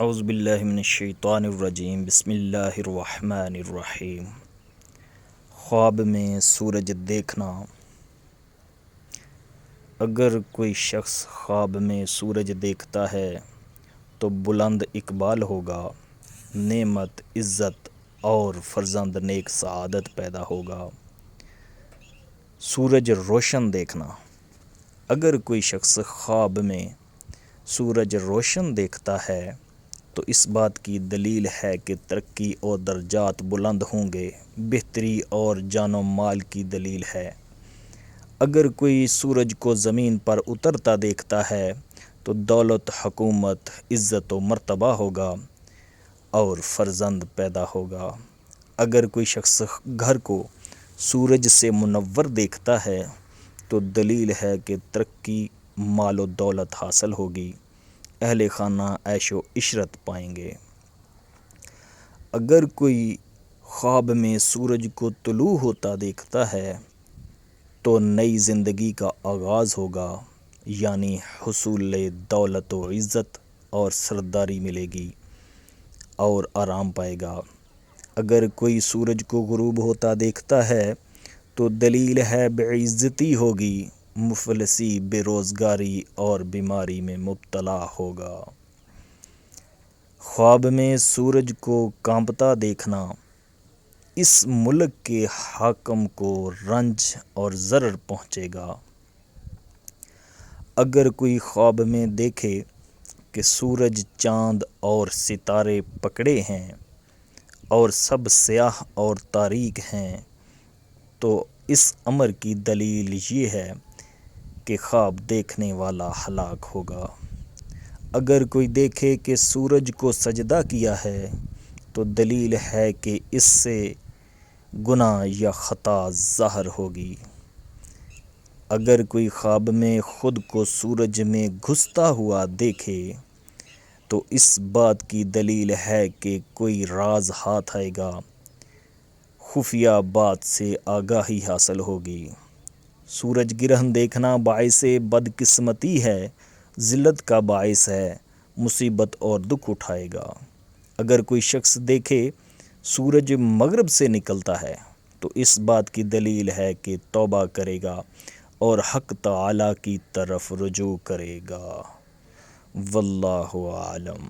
اعوذ باللہ من الشیطان الرجیم، بسم اللہ الرحمن الرحیم۔ خواب میں سورج دیکھنا۔ اگر کوئی شخص خواب میں سورج دیکھتا ہے تو بلند اقبال ہوگا، نعمت، عزت اور فرزند نیک سعادت پیدا ہوگا۔ سورج روشن دیکھنا۔ اگر کوئی شخص خواب میں سورج روشن دیکھتا ہے تو اس بات کی دلیل ہے کہ ترقی اور درجات بلند ہوں گے، بہتری اور جان و مال کی دلیل ہے۔ اگر کوئی سورج کو زمین پر اترتا دیکھتا ہے تو دولت، حکومت، عزت و مرتبہ ہوگا اور فرزند پیدا ہوگا۔ اگر کوئی شخص گھر کو سورج سے منور دیکھتا ہے تو دلیل ہے کہ ترقی، مال و دولت حاصل ہوگی، اہل خانہ عیش و عشرت پائیں گے۔ اگر کوئی خواب میں سورج کو طلوع ہوتا دیکھتا ہے تو نئی زندگی کا آغاز ہوگا، یعنی حصول دولت و عزت اور سرداری ملے گی اور آرام پائے گا۔ اگر کوئی سورج کو غروب ہوتا دیکھتا ہے تو دلیل ہے بےعزتی ہوگی، مفلسی، بے روزگاری اور بیماری میں مبتلا ہوگا۔ خواب میں سورج کو کانپتا دیکھنا اس ملک کے حاکم کو رنج اور ضرر پہنچے گا۔ اگر کوئی خواب میں دیکھے کہ سورج، چاند اور ستارے پکڑے ہیں اور سب سیاہ اور تاریک ہیں تو اس امر کی دلیل یہ ہے کہ خواب دیکھنے والا ہلاک ہوگا۔ اگر کوئی دیکھے کہ سورج کو سجدہ کیا ہے تو دلیل ہے کہ اس سے گناہ یا خطا ظاہر ہوگی۔ اگر کوئی خواب میں خود کو سورج میں گھستا ہوا دیکھے تو اس بات کی دلیل ہے کہ کوئی راز ہاتھ آئے گا، خفیہ بات سے آگاہی حاصل ہوگی۔ سورج گرہن دیکھنا باعث بدقسمتی ہے، ذلت کا باعث ہے، مصیبت اور دکھ اٹھائے گا۔ اگر کوئی شخص دیکھے سورج مغرب سے نکلتا ہے تو اس بات کی دلیل ہے کہ توبہ کرے گا اور حق تعالی کی طرف رجوع کرے گا۔ واللہ عالم۔